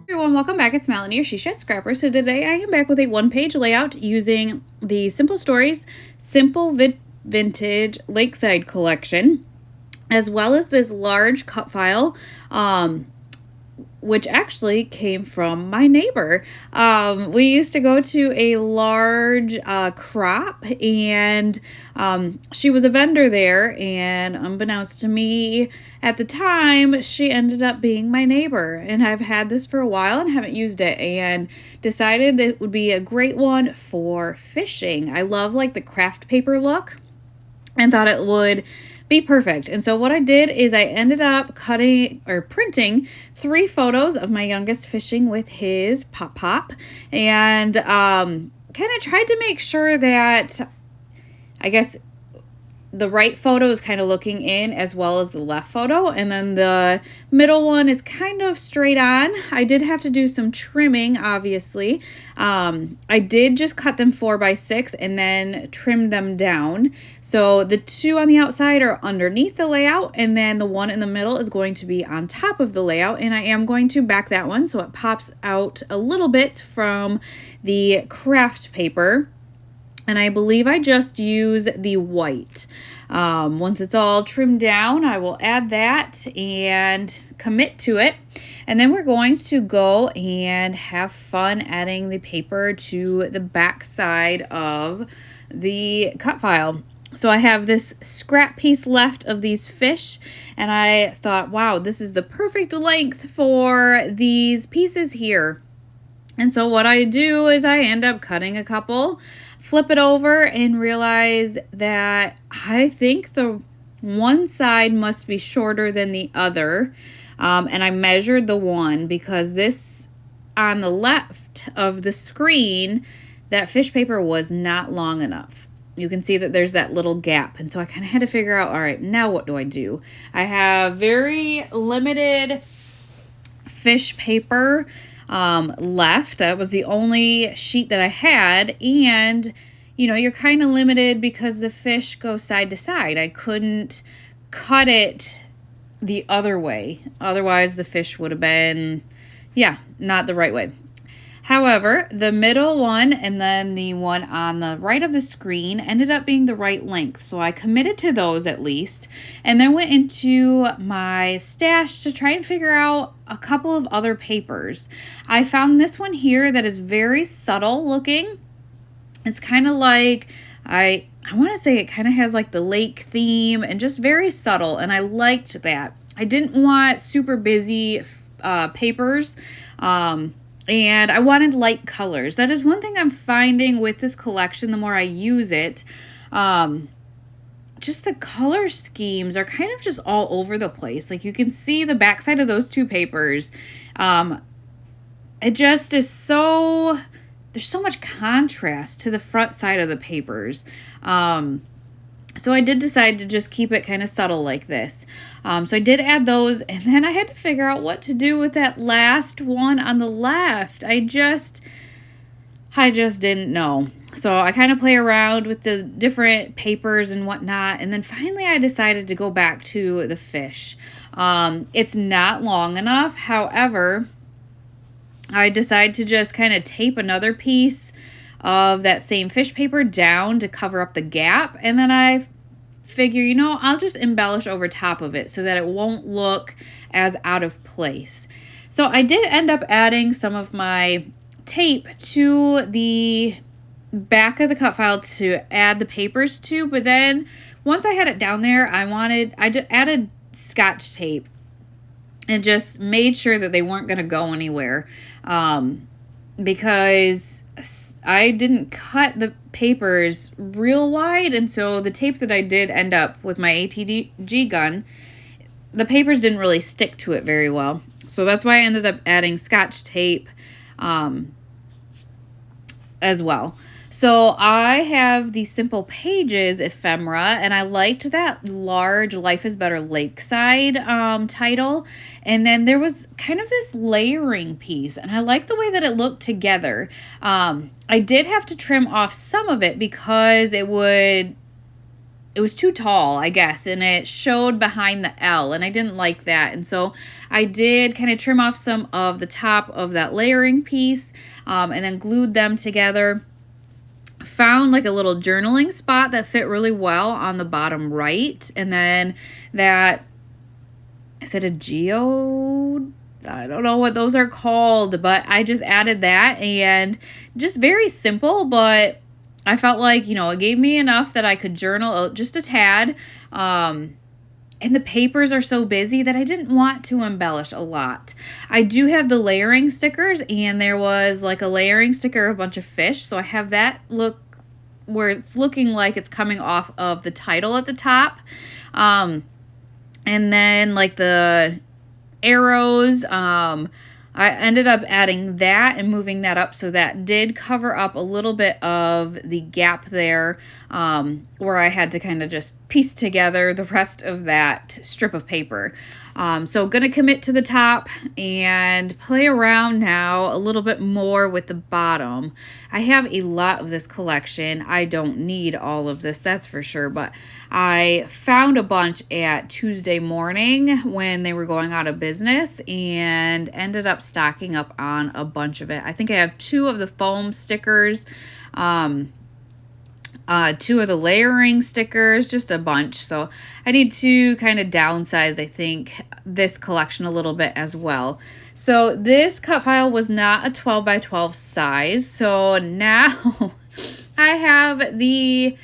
Everyone, welcome back. It's Melanie, your She Shed Scrapper. So today I am back with a one-page layout using the Simple Stories Simple Vintage Lakeside collection, as well as this large cut file, which actually came from my neighbor. We used to go to a large crop, and she was a vendor there, and unbeknownst to me at the time, she ended up being my neighbor. And I've had this for a while and haven't used it, and decided that it would be a great one for fishing. I love like the craft paper look, and thought it would be perfect. And so what I did is I ended up printing 3 photos of my youngest fishing with his pop, and kind of tried to make sure that, I guess, the right photo is kind of looking in as well as the left photo, and then the middle one is kind of straight on. I did have to do some trimming, obviously. I did just cut them 4x6 and then trim them down. So the 2 on the outside are underneath the layout, and then the one in the middle is going to be on top of the layout, and I am going to back that one so it pops out a little bit from the craft paper. And I believe I just use the white. Once it's all trimmed down, I will add that and commit to it. And then we're going to go and have fun adding the paper to the back side of the cut file. So I have this scrap piece left of these fish, and I thought, wow, this is the perfect length for these pieces here. And so what I do is I end up cutting a couple, flip it over, and realize that I think the one side must be shorter than the other. And I measured the one, because this on the left of the screen, that fish paper was not long enough. You can see that there's that little gap. And so I kind of had to figure out, all right, now what do I do? I have very limited fish paper left. That was the only sheet that I had, and you know, you're kind of limited because the fish go side to side. I couldn't cut it the other way, otherwise the fish would have been, not the right way. However, the middle one and then the one on the right of the screen ended up being the right length, so I committed to those at least, and then went into my stash to try and figure out a couple of other papers. I found this one here that is very subtle looking. It's kind of like, I want to say it kind of has like the lake theme and just very subtle, and I liked that. I didn't want super busy papers, and I wanted light colors. That is one thing I'm finding with this collection the more I use it. Just the color schemes are kind of just all over the place. Like you can see the backside of those 2 papers. It just is so, there's so much contrast to the front side of the papers. So I did decide to just keep it kind of subtle like this. So I did add those, and then I had to figure out what to do with that last one on the left. I just didn't know. So I kind of play around with the different papers and whatnot, and then finally I decided to go back to the fish. It's not long enough. However, I decided to just kind of tape another piece of that same fish paper down to cover up the gap, and then I figure, you know, I'll just embellish over top of it so that it won't look as out of place. So I did end up adding some of my tape to the back of the cut file to add the papers to, but then once I had it down there, I just added Scotch tape and just made sure that they weren't going to go anywhere, because I didn't cut the papers real wide, and so the tape that I did end up with my ATG gun, the papers didn't really stick to it very well. So that's why I ended up adding Scotch tape as well. So I have the Simple Pages ephemera, and I liked that large Life is Better Lakeside title. And then there was kind of this layering piece, and I liked the way that it looked together. I did have to trim off some of it because it would it was too tall, I guess, and it showed behind the L, and I didn't like that. And so I did kind of trim off some of the top of that layering piece, and then glued them together. Found like a little journaling spot that fit really well on the bottom right, and then that, is it a geode? I don't know what those are called, but I just added that, and just very simple, but I felt like, it gave me enough that I could journal just a tad. And the papers are so busy that I didn't want to embellish a lot. I do have the layering stickers, and there was like a layering sticker of a bunch of fish. So I have that look where it's looking like it's coming off of the title at the top. And then like the arrows, I ended up adding that and moving that up, so that did cover up a little bit of the gap there, where I had to kind of just piece together the rest of that strip of paper. So gonna commit to the top and play around now a little bit more with the bottom. I have a lot of this collection. I don't need all of this, that's for sure, but I found a bunch at Tuesday morning when they were going out of business and ended up stocking up on a bunch of it. I think I have 2 of the foam stickers, 2 of the layering stickers, just a bunch. So I need to kind of downsize, I think, this collection a little bit as well. So this cut file was not a 12 by 12 size. So now I have the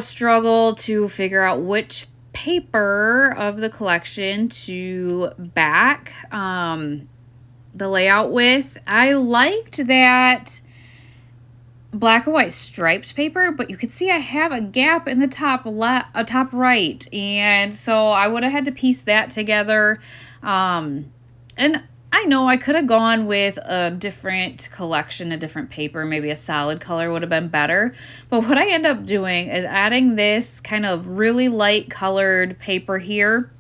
struggle to figure out which paper of the collection to back the layout with. I liked that black and white striped paper, but you can see I have a gap in the top top right, and so I would have had to piece that together. And I know I could have gone with a different collection, a different paper, maybe a solid color would have been better. But what I end up doing is adding this kind of really light colored paper here.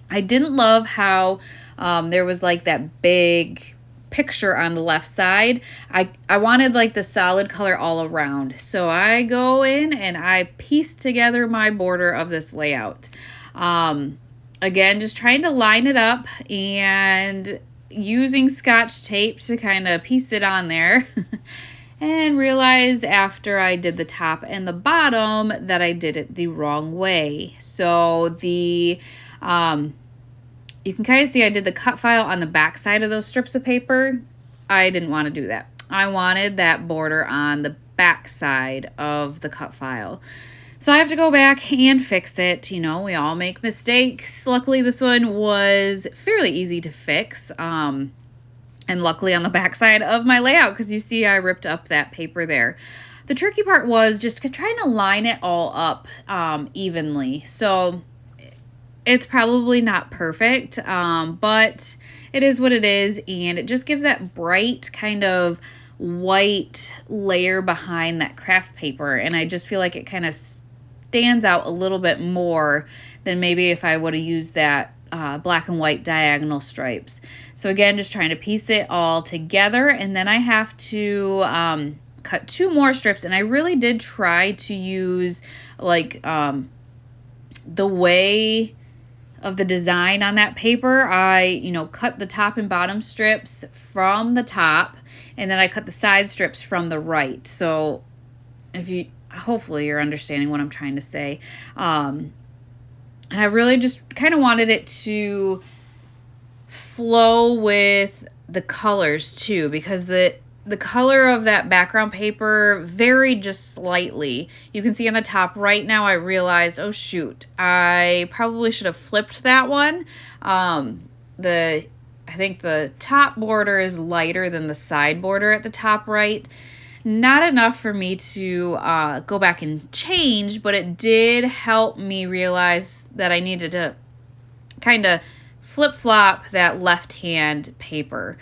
I didn't love how there was like that big picture on the left side. I wanted like the solid color all around. So I go in and I piece together my border of this layout. Again, just trying to line it up and using Scotch tape to kind of piece it on there. And realize after I did the top and the bottom that I did it the wrong way. So the you can kind of see I did the cut file on the back side of those strips of paper. I didn't want to do that. I wanted that border on the back side of the cut file. So I have to go back and fix it. We all make mistakes. Luckily, this one was fairly easy to fix. And luckily on the back side of my layout, because you see I ripped up that paper there. The tricky part was just trying to line it all up evenly. So it's probably not perfect, but it is what it is, and it just gives that bright kind of white layer behind that craft paper, and I just feel like it kind of stands out a little bit more than maybe if I would have used that black and white diagonal stripes. So again, just trying to piece it all together, and then I have to cut 2 more strips, and I really did try to use like the way of the design on that paper. I cut the top and bottom strips from the top, and then I cut the side strips from the right. So hopefully you're understanding what I'm trying to say. And I really just kind of wanted it to flow with the colors too, because the color of that background paper varied just slightly. You can see on the top right now I realized, oh shoot, I probably should have flipped that one. I think the top border is lighter than the side border at the top right. Not enough for me to go back and change, but it did help me realize that I needed to kind of flip-flop that left-hand paper.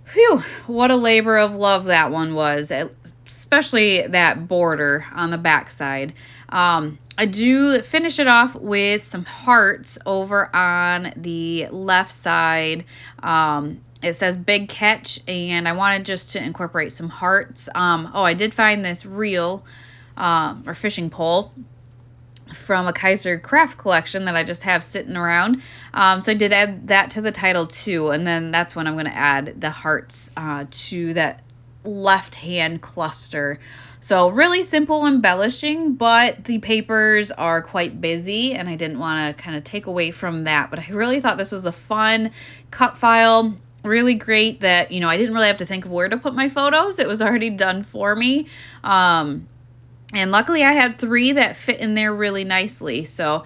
Phew, what a labor of love that one was, especially that border on the back side. I do finish it off with some hearts over on the left side. It says Big Catch, and I wanted just to incorporate some hearts. I did find this reel or fishing pole. from a Kaiser craft collection that I just have sitting around. So I did add that to the title too, and then that's when I'm going to add the hearts to that left hand cluster. So really simple embellishing, but the papers are quite busy and I didn't want to kind of take away from that. But I really thought this was a fun cut file. Really great that, I didn't really have to think of where to put my photos. It was already done for me. And luckily I had 3 that fit in there really nicely. So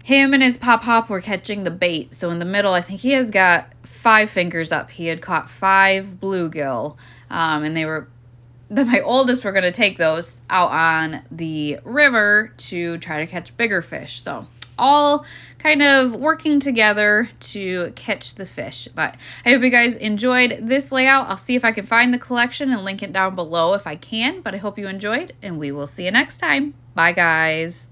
him and his pop-pop were catching the bait. So in the middle, I think he has got 5 fingers up. He had caught 5 bluegill. And my oldest were going to take those out on the river to try to catch bigger fish. So all kind of working together to catch the fish. But I hope you guys enjoyed this layout. I'll see if I can find the collection and link it down below if I can. But I hope you enjoyed, and we will see you next time. Bye, guys.